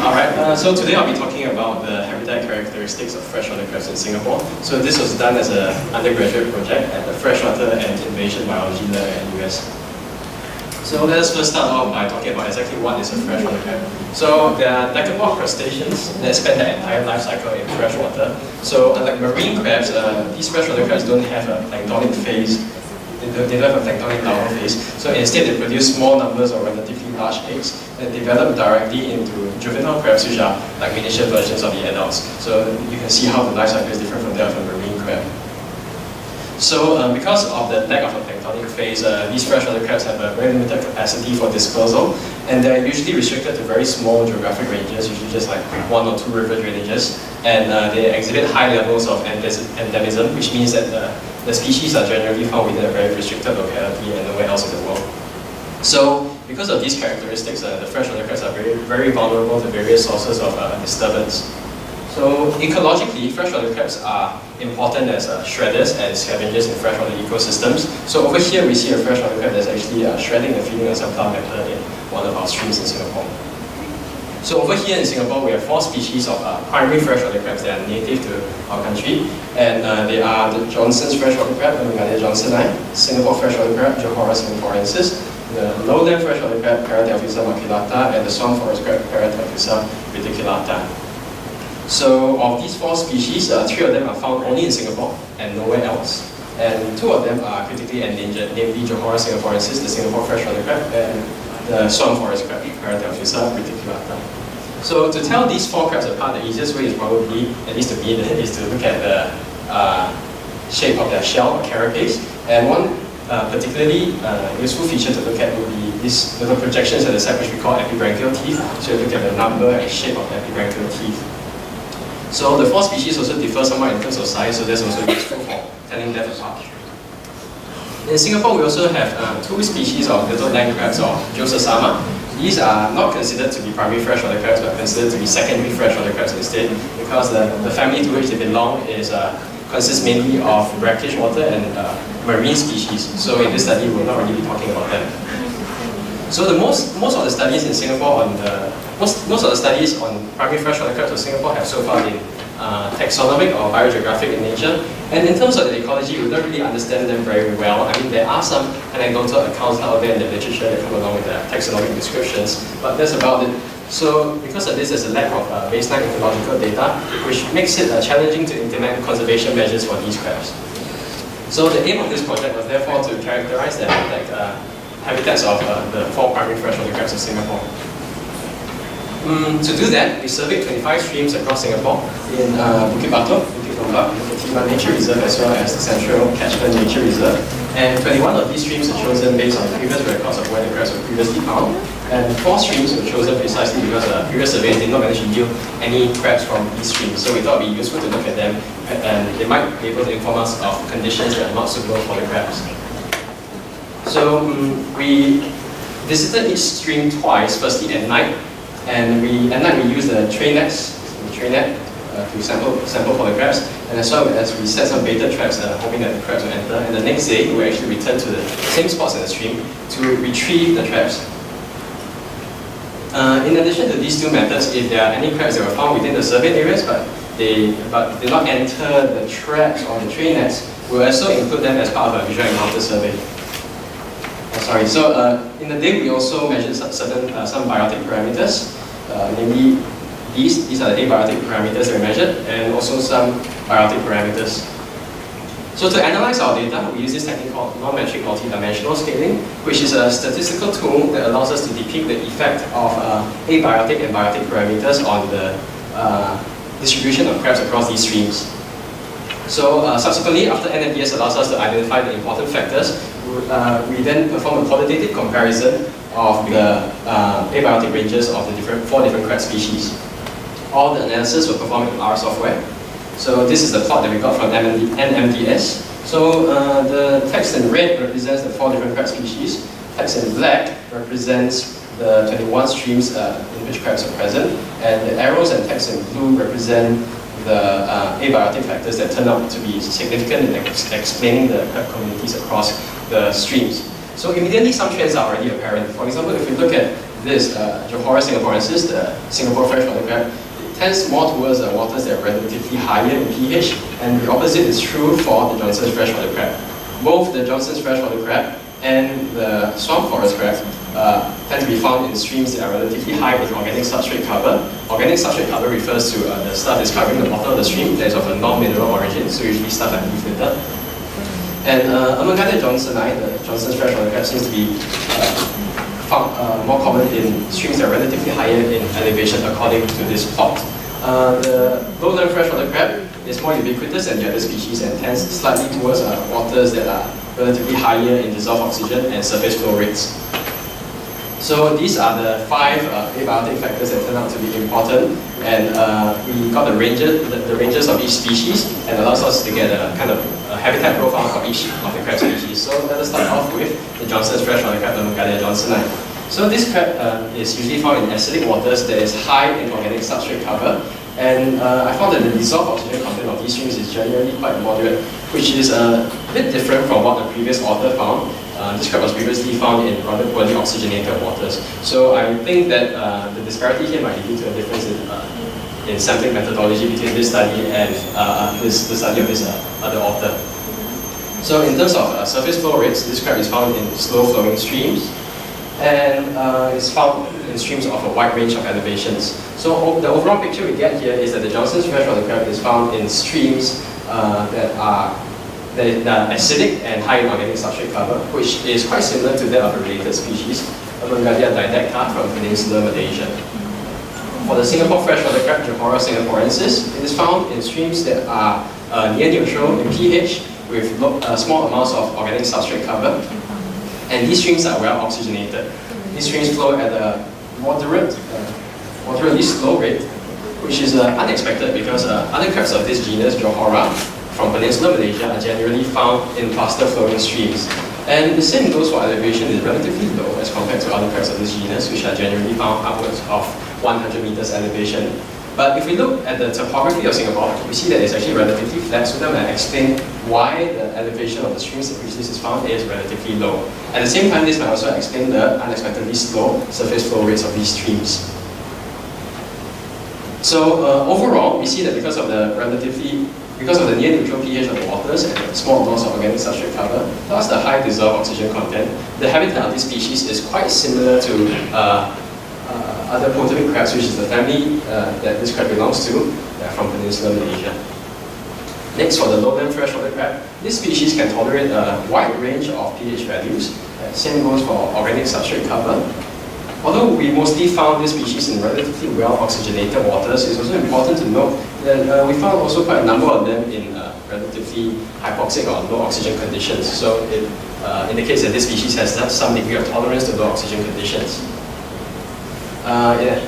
Alright, so today I'll be talking about the habitat characteristics of freshwater crabs in Singapore. So this was done as an undergraduate project at the Freshwater and Invasion Biology Lab at US. So let us first start off by talking about exactly what is a freshwater crab. So there are Decapoda crustaceans that spend their entire life cycle in freshwater. So unlike marine crabs, these freshwater crabs don't have a planktonic phase. They don't have a planktonic larval phase. So instead they produce small numbers of relatively large eggs that develop directly into juvenile crabs, which are like miniature versions of the adults. So you can see how the life cycle is different from that of a marine crab. So because of the lack of a planktonic phase, these freshwater crabs have a very limited capacity for dispersal, and they're usually restricted to very small geographic ranges, usually just like 1 or 2 river drainages, and they exhibit high levels of endemism, which means that the species are generally found within a very restricted locality and nowhere else in the world. So because of these characteristics, the freshwater crabs are very vulnerable to various sources of disturbance. So ecologically, freshwater crabs are important as shredders and scavengers in freshwater ecosystems. So over here we see a freshwater crab that's actually shredding and feeding on some plant matter in one of our streams in Singapore. So over here in Singapore, we have 4 species of primary freshwater crabs that are native to our country, and they are the Johnson's freshwater crab, Amigalia johnsoni, Singapore freshwater crab, Johora singaporensis, the lowland freshwater crab, Paratelphusa maculata, and the swamp forest crab, Paratelphusa reticulata. So of these 4 species, 3 of them are found only in Singapore and nowhere else. And 2 of them are critically endangered, namely Johora singaporensis, the Singapore freshwater crab, and the swamp forest crab, Paratelphusa reticulata. So to tell these 4 crabs apart, the easiest way is probably, at least to me, is to look at the shape of their shell or carapace. And one particularly useful feature to look at would be these little projections at the side, which we call epibranchial teeth. So you look at the number and shape of the epibranchial teeth. So the 4 species also differ somewhat in terms of size, so that's also useful for telling them apart. In Singapore, we also have 2 species of little land crabs, or Josephsama. These are not considered to be primary freshwater crabs, but considered to be secondary freshwater crabs instead, because the family to which they belong consists mainly of brackish water and marine species. So in this study, we'll not really be talking about them. So most of the studies in Singapore on most of the studies on primary freshwater crabs of Singapore have so far been taxonomic or biogeographic in nature. And in terms of the ecology, we don't really understand them very well. I mean, there are some anecdotal accounts out there in the literature that come along with the taxonomic descriptions, but that's about it. So because of this, there's a lack of baseline ecological data, which makes it challenging to implement conservation measures for these crabs. So the aim of this project was therefore to characterize the habitats of the 4 primary freshwater crabs of Singapore. To do that, we surveyed 25 streams across Singapore in Bukit Batok, Bukit Gombak, the Timah Nature Reserve, as well as the Central Catchment Nature Reserve. And 21 of these streams were chosen based on previous records of where the crabs were previously found. And 4 streams were chosen precisely because previous surveys did not manage to yield any crabs from these streams. So we thought it would be useful to look at them, and they might be able to inform us of conditions that are not suitable for the crabs. So we visited each stream twice, firstly at night, and at night we used the tray net to sample for the crabs, and as well as we set some baited traps hoping that the crabs will enter. And the next day we actually returned to the same spots in the stream to retrieve the traps. In addition to these 2 methods, if there are any crabs that were found within the surveyed areas but did not enter the traps or the tray nets, we'll also include them as part of a visual encounter survey. So in the day we also measured some biotic parameters, namely these are the abiotic parameters that we measured, and also some biotic parameters. So to analyze our data, we use this technique called non-metric multidimensional scaling, which is a statistical tool that allows us to depict the effect of abiotic and biotic parameters on the distribution of crabs across these streams. So subsequently, after NMDS allows us to identify the important factors, we then perform a qualitative comparison of the abiotic ranges of the 4 different crab species. All the analysis were performed in R software. So this is the plot that we got from NMDS. So the text in red represents the 4 different crab species. Text in black represents the 21 streams in which crabs are present. And the arrows and text in blue represent the abiotic factors that turn out to be significant in explaining the crab communities across the streams. So immediately some trends are already apparent. For example, if we look at this Johora singaporensis, the Singapore freshwater crab, it tends more towards waters that are relatively higher in pH, and the opposite is true for the Johnson's freshwater crab. Both the Johnson's freshwater crab and the swamp forest crab tend to be found in streams that are relatively high in organic substrate cover. Organic substrate cover refers to the stuff that's covering the bottom of the stream that is of a non-mineral origin, so usually stuff like leaf litter. And Amangata johnsoni, the Johnson's freshwater crab, seems to be found more common in streams that are relatively higher in elevation according to this plot. The lowland freshwater crab is more ubiquitous than the other species and tends slightly towards waters that are relatively higher in dissolved oxygen and surface flow rates. So these are the 5 abiotic factors that turn out to be important, and we got the ranges of each species, and allows us to get a kind of a habitat profile for each of the crab species. So let us start off with the Johnson's freshwater crab, Amangata johnsoni. So this crab is usually found in acidic waters that is high in organic substrate cover, and I found that the dissolved oxygen content of these streams is generally quite moderate, which is a bit different from what the previous author found. This crab was previously found in rather poorly oxygenated waters. So I think that the disparity here might be due to a difference in sampling methodology between this study and the study of this other author. So in terms of surface flow rates, this crab is found in slow-flowing streams, and is found in streams of a wide range of elevations. So the overall picture we get here is that the Johnson's freshwater crab is found in streams that are acidic and high in organic substrate cover, which is quite similar to that of a related species, Amangata didacta from peninsular Malaysia. For the Singapore freshwater crab, Johora singaporensis, it is found in streams that are near neutral in pH with small amounts of organic substrate cover, and these streams are well oxygenated. These streams flow at a moderately slow rate, which is unexpected because other crabs of this genus, Johora, from peninsular Malaysia, are generally found in faster flowing streams. And the same goes for elevation is relatively low as compared to other crabs of this genus, which are generally found upwards of 100 meters elevation. But if we look at the topography of Singapore, we see that it's actually relatively flat, so that might explain why the elevation of the streams in which this is found is relatively low. At the same time, this might also explain the unexpectedly slow surface flow rates of these streams. So overall, we see that because of the near neutral pH of the waters and the small amounts of organic substrate cover, plus the high dissolved oxygen content, the habitat of this species is quite similar to other potomic crabs, which is the family that this crab belongs to, from peninsular Malaysia. Next, for the lowland freshwater crab, this species can tolerate a wide range of pH values. Same goes for organic substrate cover. Although we mostly found this species in relatively well oxygenated waters, it's also important to note that we found also quite a number of them in relatively hypoxic or low oxygen conditions. So it indicates that this species has some degree of tolerance to low oxygen conditions. It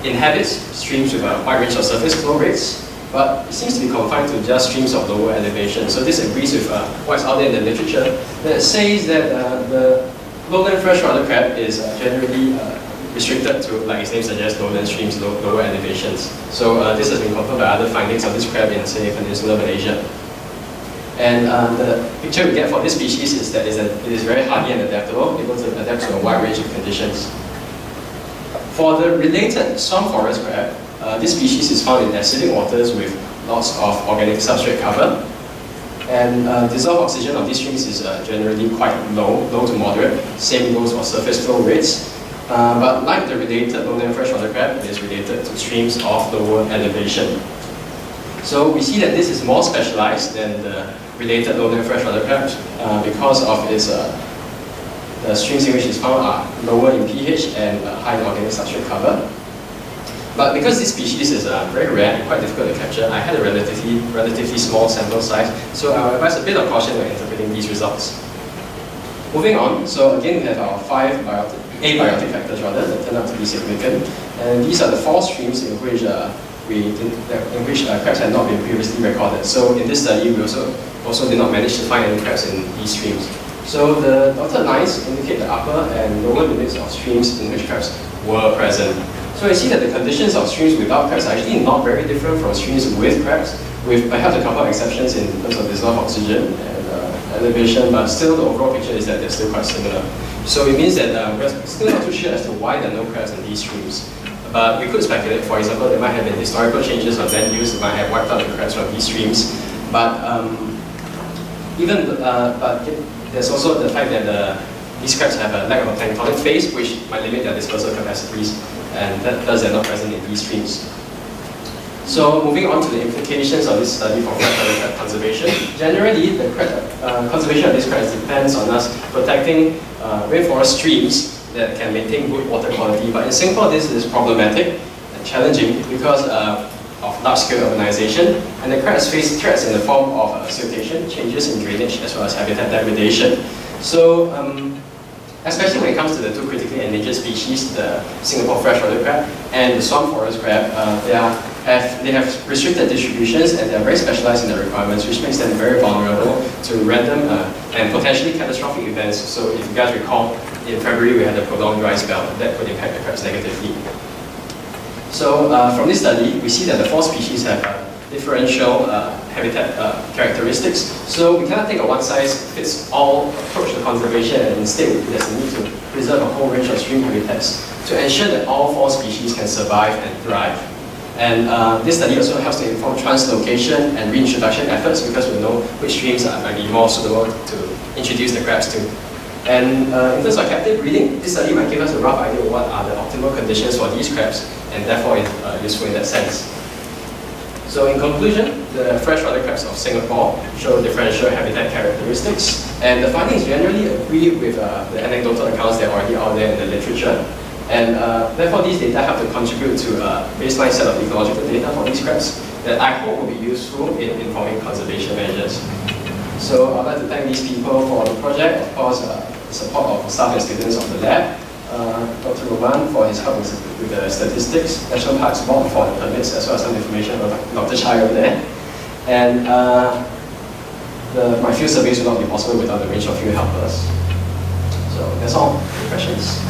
inhabits streams with a wide range of surface flow rates, but it seems to be confined to just streams of lower elevation. So this agrees with what's out there in the literature that says that the lowland freshwater crab is generally restricted to, like its name suggests, lowland streams, lower elevations. So this has been confirmed by other findings of this crab in, say, peninsular Malaysia. And the picture we get for this species is that it is very hardy and adaptable, able to adapt to a wide range of conditions. For the related swamp forest crab, this species is found in acidic waters with lots of organic substrate cover. And dissolved oxygen of these streams is generally quite low to moderate. Same goes for surface flow rates. But like the related lowland freshwater crab, it is related to streams of lower elevation. So we see that this is more specialized than the related lowland freshwater crab because of its the streams in which it's found are lower in pH and high in organic substrate cover. But because this species is very rare and quite difficult to capture, I had a relatively small sample size, so I will advise a bit of caution when interpreting these results. Moving on, so again we have our 5 abiotic factors that turn out to be significant, and these are the 4 streams in which crabs had not been previously recorded. So in this study, we also did not manage to find any crabs in these streams. So the dotted lines indicate the upper and lower limits of streams in which crabs were present. So I see that the conditions of streams without crabs are actually not very different from streams with crabs, with perhaps a couple of exceptions in terms of dissolved oxygen and elevation, but still the overall picture is that they're still quite similar. So it means that we're still not too sure as to why there are no crabs in these streams. But we could speculate. For example, there might have been historical changes of land use that might have wiped out the crabs from these streams. But there's also the fact that these crabs have a lack of a planktonic phase, which might limit their dispersal capacities, and thus they're not present in these streams. So moving on to the implications of this study for freshwater crab conservation. Generally, the conservation of these crabs depends on us protecting rainforest streams that can maintain good water quality. But in Singapore, this is problematic and challenging because of large-scale urbanization, and the crabs face threats in the form of siltation, changes in drainage, as well as habitat degradation. So, especially when it comes to the two critically endangered species, the Singapore freshwater crab and the swamp forest crab, they have restricted distributions and they're very specialized in their requirements, which makes them very vulnerable to random and potentially catastrophic events. So if you guys recall, in February we had a prolonged dry spell that could impact the crabs negatively. So from this study, we see that the four species have differential habitat characteristics. So we cannot take a one-size-fits-all approach to conservation, and instead there's a need to preserve a whole range of stream habitats to ensure that all four species can survive and thrive. And this study also helps to inform translocation and reintroduction efforts because we know which streams might be more suitable to introduce the crabs to. And in terms of captive breeding, this study might give us a rough idea of what are the optimal conditions for these crabs, and therefore it's useful in that sense. So in conclusion, the freshwater crabs of Singapore show differential habitat characteristics, and the findings generally agree with the anecdotal accounts that are already out there in the literature. And therefore, these data help to contribute to a baseline set of ecological data for these crabs that I hope will be useful in informing conservation measures. So I'd like to thank these people for the project, of course, the support of staff and students of the lab, Dr. Roman for his help with the statistics, National Parks Board for the permits, as well as some information about Dr. Chai over there. And my field surveys would not be possible without the range of field helpers. So that's all. Any questions?